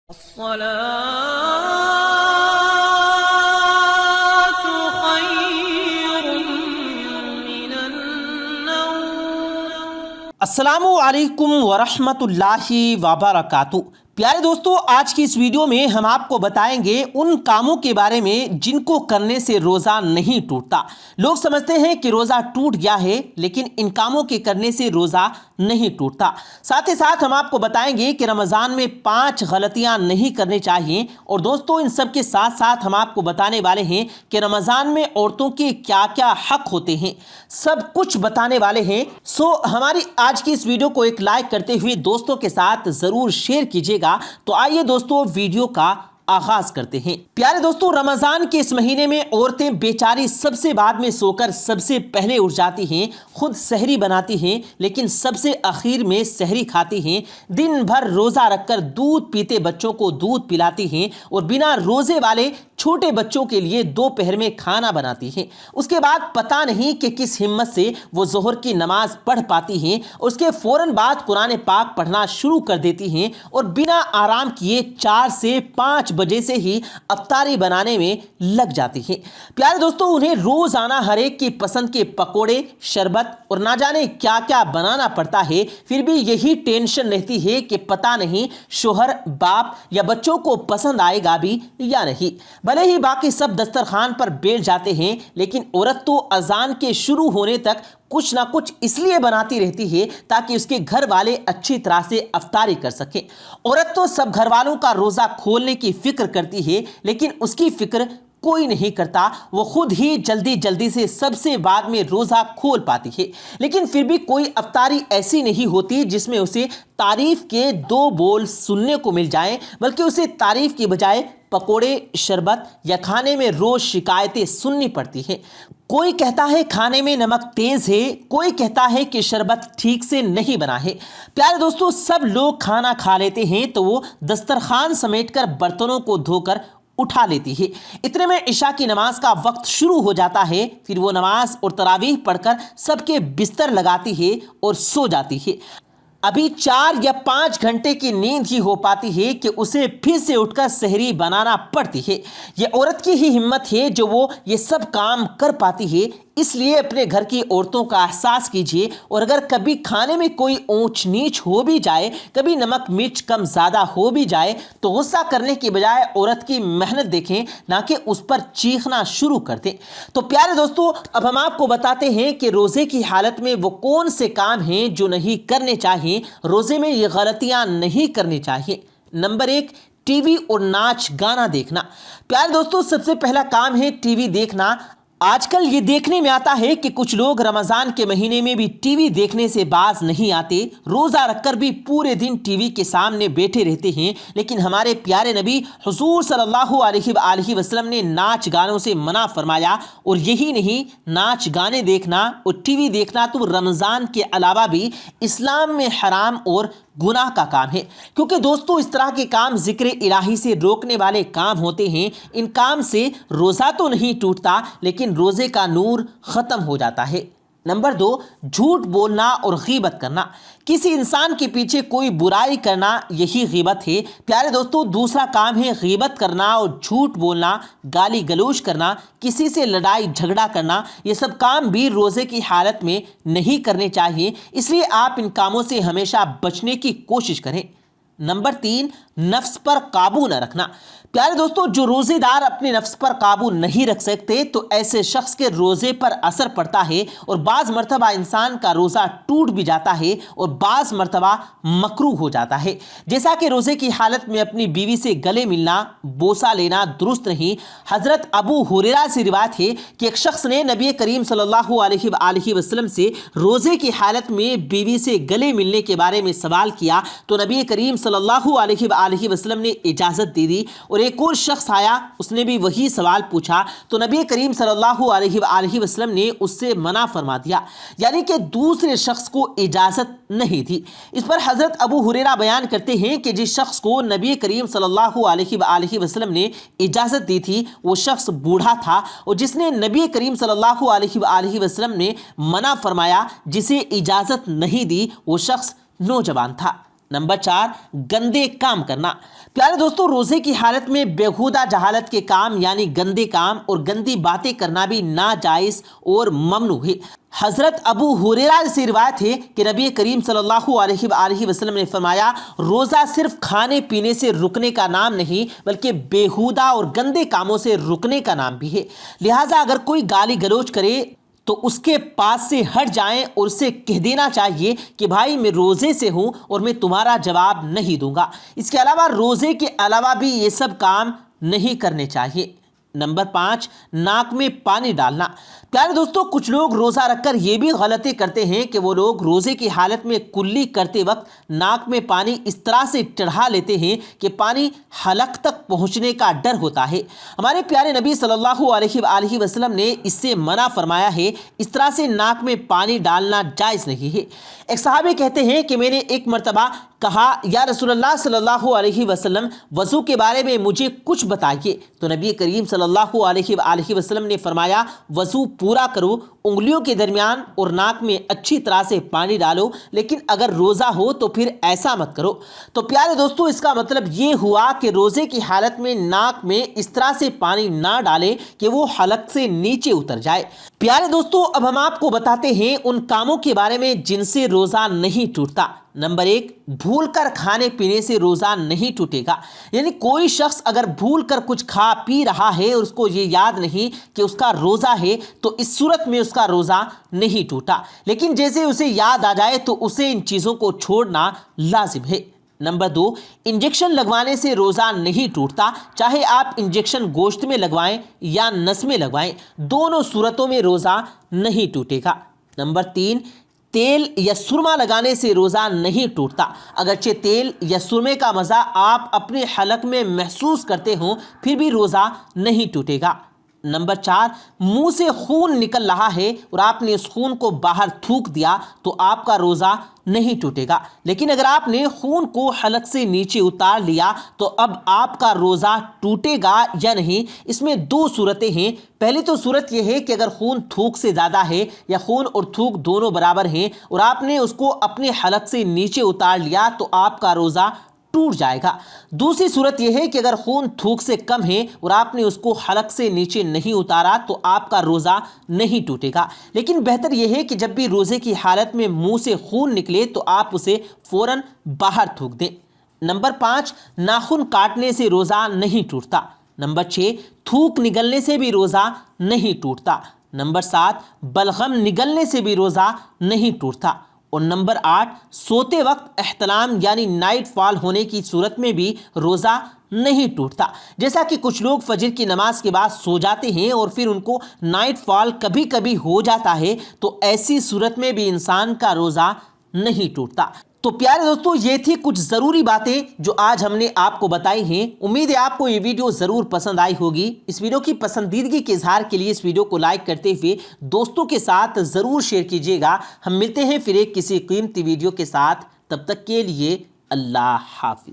الصلاة خير من النوم۔ السلام علیکم ورحمۃ اللہ وبرکاتہ۔ پیارے دوستو، آج کی اس ویڈیو میں ہم آپ کو بتائیں گے ان کاموں کے بارے میں جن کو کرنے سے روزہ نہیں ٹوٹتا۔ لوگ سمجھتے ہیں کہ روزہ ٹوٹ گیا ہے، لیکن ان کاموں کے کرنے سے روزہ نہیں ٹوٹتا۔ ساتھ ہی ساتھ ہم آپ کو بتائیں گے کہ رمضان میں 5 غلطیاں نہیں کرنی چاہیے، اور دوستو ان سب کے ساتھ ساتھ ہم آپ کو بتانے والے ہیں کہ رمضان میں عورتوں کے کیا کیا حق ہوتے ہیں، سب کچھ بتانے والے ہیں۔ ہماری آج کی اس ویڈیو کو ایک لائک کرتے ہوئے دوستوں کے ساتھ ضرور شیئر کیجیے گا۔ تو آئیے دوستو ویڈیو کا آغاز کرتے ہیں۔ پیارے دوستو، رمضان کے اس مہینے میں عورتیں بیچاری سب سے بعد میں سو کر سب سے پہلے اٹھ جاتی ہیں، خود سحری بناتی ہیں، لیکن سب سے اخیر میں سحری کھاتی ہیں، دن بھر روزہ رکھ کر دودھ پیتے بچوں کو دودھ پلاتی ہیں، اور بنا روزے والے چھوٹے بچوں کے لیے دوپہر میں کھانا بناتی ہیں۔ اس کے بعد پتہ نہیں کہ کس ہمت سے وہ ظہر کی نماز پڑھ پاتی ہیں، اور اس کے فوراً بعد قرآن پاک پڑھنا شروع کر دیتی ہیں، اور بنا آرام کیے 4 سے 5 بجے سے ہی افطاری بنانے میں لگ جاتی ہیں۔ پیارے دوستو، انہیں روزانہ ہر ایک کی پسند کے پکوڑے، شربت اور نہ جانے کیا کیا بنانا پڑتا ہے، پھر بھی یہی ٹینشن رہتی ہے کہ پتہ نہیں شوہر، باپ یا بچوں کو پسند آئے گا بھی یا نہیں۔ بھلے ہی باقی سب دسترخوان پر بیٹھ جاتے ہیں، لیکن عورت تو اذان کے شروع ہونے تک کچھ نہ کچھ اس لیے بناتی رہتی ہے تاکہ اس کے گھر والے اچھی طرح سے افطاری کر سکیں۔ عورت تو سب گھر والوں کا روزہ کھولنے کی فکر کرتی ہے، لیکن اس کی فکر کوئی نہیں کرتا۔ وہ خود ہی جلدی سے سب سے بعد میں روزہ کھول پاتی ہے، لیکن پھر بھی کوئی افطاری ایسی نہیں ہوتی جس میں اسے تعریف کے 2 بول سننے کو مل جائیں، بلکہ اسے تعریف کی بجائے پکوڑے، شربت یا کھانے میں روز شکایتیں سننی پڑتی ہیں۔ کوئی کہتا ہے کھانے میں نمک تیز ہے، کوئی کہتا ہے کہ شربت ٹھیک سے نہیں بنا ہے۔ پیارے دوستو، سب لوگ کھانا کھا لیتے ہیں تو وہ دسترخوان سمیٹ کر برتنوں کو دھو کر اٹھا لیتی ہے۔ اتنے میں عشاء کی نماز کا وقت شروع ہو جاتا ہے، پھر وہ نماز اور تراویح پڑھ کر سب کے بستر لگاتی ہے اور سو جاتی ہے۔ ابھی 4 یا 5 گھنٹے کی نیند ہی ہو پاتی ہے کہ اسے پھر سے اٹھ کر سحری بنانا پڑتی ہے۔ یہ عورت کی ہی ہمت ہے جو وہ یہ سب کام کر پاتی ہے۔ اس لیے اپنے گھر کی عورتوں کا احساس کیجیے، اور اگر کبھی کھانے میں کوئی اونچ نیچ ہو بھی جائے، کبھی نمک مرچ کم زیادہ ہو بھی جائے، تو غصہ کرنے کی بجائے عورت کی محنت دیکھیں، نہ کہ اس پر چیخنا شروع کر دیں۔ تو پیارے دوستو، اب ہم آپ کو بتاتے ہیں کہ روزے کی حالت میں وہ کون سے کام ہیں جو نہیں کرنے چاہیے، روزے میں یہ غلطیاں نہیں کرنی چاہیے۔ نمبر 1، ٹی وی اور ناچ گانا دیکھنا۔ پیارے دوستو، سب سے پہلا کام ہے ٹی وی دیکھنا۔ آج کل یہ دیکھنے میں آتا ہے کہ کچھ لوگ رمضان کے مہینے میں بھی ٹی وی دیکھنے سے باز نہیں آتے، روزہ رکھ کر بھی پورے دن ٹی وی کے سامنے بیٹھے رہتے ہیں، لیکن ہمارے پیارے نبی حضور صلی اللہ علیہ وآلہ وسلم نے ناچ گانوں سے منع فرمایا۔ اور یہی نہیں، ناچ گانے دیکھنا اور ٹی وی دیکھنا تو رمضان کے علاوہ بھی اسلام میں حرام اور گناہ کا کام ہے، کیونکہ دوستو اس طرح کے کام ذکر الہی سے روکنے والے کام ہوتے ہیں۔ ان کام سے روزہ تو نہیں ٹوٹتا، لیکن روزے کا نور ختم ہو جاتا ہے۔ نمبر 2، جھوٹ بولنا اور غیبت کرنا۔ کسی انسان کے پیچھے کوئی برائی کرنا، یہی غیبت ہے۔ پیارے دوستو، دوسرا کام ہے غیبت کرنا اور جھوٹ بولنا، گالی گلوچ کرنا، کسی سے لڑائی جھگڑا کرنا۔ یہ سب کام بھی روزے کی حالت میں نہیں کرنے چاہیے، اس لیے آپ ان کاموں سے ہمیشہ بچنے کی کوشش کریں۔ نمبر 3، نفس پر قابو نہ رکھنا۔ پیارے دوستو، جو روزے دار اپنے نفس پر قابو نہیں رکھ سکتے تو ایسے شخص کے روزے پر اثر پڑتا ہے، اور بعض مرتبہ انسان کا روزہ ٹوٹ بھی جاتا ہے، اور بعض مرتبہ مکروہ ہو جاتا ہے۔ جیسا کہ روزے کی حالت میں اپنی بیوی سے گلے ملنا، بوسہ لینا درست نہیں۔ حضرت ابو ہریرہ سے روایت ہے کہ ایک شخص نے نبی کریم صلی اللہ علیہ وآلہ وسلم سے روزے کی حالت میں بیوی سے گلے ملنے کے بارے میں سوال کیا، تو نبی کریم صلی اللہ علیہ وآلہ وسلم نے اجازت دے دی۔ اور ایک اور شخص آیا، اس نے بھی وہی سوال پوچھا، تو نبی کریم صلی اللہ علیہ وآلہ وسلم نے اس سے منع فرما دیا، یعنی کہ دوسرے شخص کو اجازت نہیں تھی۔ اس پر حضرت ابو ہریرہ بیان کرتے ہیں کہ جس شخص کو نبی کریم صلی اللہ علیہ وآلہ وسلم نے اجازت دی تھی وہ شخص بوڑھا تھا، اور جس نے نبی کریم صلی اللہ علیہ وآلہ وسلم نے منع فرمایا، جسے اجازت نہیں دی، وہ شخص نوجوان تھا۔ نمبر 4، گندے کام کرنا۔ پیارے دوستوں، روزے کی حالت میں بیہودہ جہالت کے کام یعنی گندے کام اور گندی باتیں کرنا بھی ناجائز اور ممنوع ہے۔ حضرت ابو ہریرہ سے روایت ہے کہ نبی کریم صلی اللہ علیہ وآلہ وسلم نے فرمایا، روزہ صرف کھانے پینے سے رکنے کا نام نہیں بلکہ بیہودہ اور گندے کاموں سے رکنے کا نام بھی ہے۔ لہٰذا اگر کوئی گالی گلوچ کرے تو اس کے پاس سے ہٹ جائیں اور اسے کہہ دینا چاہیے کہ بھائی میں روزے سے ہوں اور میں تمہارا جواب نہیں دوں گا۔ اس کے علاوہ روزے کے علاوہ بھی یہ سب کام نہیں کرنے چاہیے۔ نمبر 5، ناک میں پانی ڈالنا۔ پیارے دوستو، کچھ لوگ روزہ رکھ کر یہ بھی غلطی کرتے ہیں کہ وہ لوگ روزے کی حالت میں کلی کرتے وقت ناک میں پانی اس طرح سے چڑھا لیتے ہیں کہ پانی حلق تک پہنچنے کا ڈر ہوتا ہے۔ ہمارے پیارے نبی صلی اللہ علیہ وآلہ وسلم نے اس سے منع فرمایا ہے۔ اس طرح سے ناک میں پانی ڈالنا جائز نہیں ہے۔ ایک صحابی کہتے ہیں کہ میں نے ایک مرتبہ کہا، یا رسول اللہ صلی اللہ علیہ وسلم، وضو کے بارے میں مجھے کچھ بتائیے۔ تو نبی کریم صلی اللہ علیہ وآلہ وسلم نے فرمایا، وضو پورا کرو، انگلیوں کے درمیان اور ناک میں اچھی طرح سے پانی ڈالو، لیکن اگر روزہ ہو تو پھر ایسا مت کرو۔ تو پیارے دوستو، اس کا مطلب یہ ہوا کہ روزے کی حالت میں ناک میں اس طرح سے پانی نہ ڈالے کہ وہ حلق سے نیچے اتر جائے۔ پیارے دوستو، اب ہم آپ کو بتاتے ہیں ان کاموں کے بارے میں جن سے روزہ نہیں ٹوٹتا۔ نمبر 1، بھول کر کھانے پینے سے روزہ نہیں ٹوٹے گا۔ یعنی کوئی شخص اگر بھول کر کچھ کھا پی رہا ہے اور اس کو یہ یاد نہیں کہ اس کا روزہ ہے تو اس صورت میں اس کا روزہ نہیں ٹوٹا، لیکن جیسے اسے یاد آ جائے تو اسے ان چیزوں کو چھوڑنا لازم ہے۔ نمبر 2، انجیکشن لگوانے سے روزہ نہیں ٹوٹتا، چاہے آپ انجیکشن گوشت میں لگوائیں یا نس میں لگوائیں، دونوں صورتوں میں روزہ نہیں ٹوٹے گا۔ نمبر 3، تیل یا سرما لگانے سے روزہ نہیں ٹوٹتا، اگرچہ تیل یا سرمے کا مزہ آپ اپنے حلق میں محسوس کرتے ہوں پھر بھی روزہ نہیں ٹوٹے گا۔ نمبر 4، منہ سے خون نکل رہا ہے اور آپ نے اس خون کو باہر تھوک دیا تو آپ کا روزہ نہیں ٹوٹے گا، لیکن اگر آپ نے خون کو حلق سے نیچے اتار لیا تو اب آپ کا روزہ ٹوٹے گا یا نہیں۔ اس میں 2 صورتیں ہیں۔ پہلی تو صورت یہ ہے کہ اگر خون تھوک سے زیادہ ہے یا خون اور تھوک دونوں برابر ہیں اور آپ نے اس کو اپنے حلق سے نیچے اتار لیا تو آپ کا روزہ ٹوٹ جائے گا۔ دوسری صورت یہ ہے کہ اگر خون تھوک سے کم ہے اور آپ نے اس کو حلق سے نیچے نہیں اتارا تو آپ کا روزہ نہیں ٹوٹے گا، لیکن بہتر یہ ہے کہ جب بھی روزے کی حالت میں منہ سے خون نکلے تو آپ اسے فوراً باہر تھوک دیں۔ نمبر 5، ناخن کاٹنے سے روزہ نہیں ٹوٹتا۔ نمبر 6، تھوک نگلنے سے بھی روزہ نہیں ٹوٹتا۔ نمبر 7، بلغم نگلنے سے بھی روزہ نہیں ٹوٹتا۔ اور نمبر 8، سوتے وقت احتلام یعنی نائٹ فال ہونے کی صورت میں بھی روزہ نہیں ٹوٹتا۔ جیسا کہ کچھ لوگ فجر کی نماز کے بعد سو جاتے ہیں اور پھر ان کو نائٹ فال کبھی کبھی ہو جاتا ہے تو ایسی صورت میں بھی انسان کا روزہ نہیں ٹوٹتا۔ تو پیارے دوستو، یہ تھی کچھ ضروری باتیں جو آج ہم نے آپ کو بتائی ہیں۔ امید ہے آپ کو یہ ویڈیو ضرور پسند آئی ہوگی۔ اس ویڈیو کی پسندیدگی کے اظہار کے لیے اس ویڈیو کو لائک کرتے ہوئے دوستوں کے ساتھ ضرور شیئر کیجیے گا۔ ہم ملتے ہیں پھر ایک کسی قیمتی ویڈیو کے ساتھ، تب تک کے لیے اللہ حافظ۔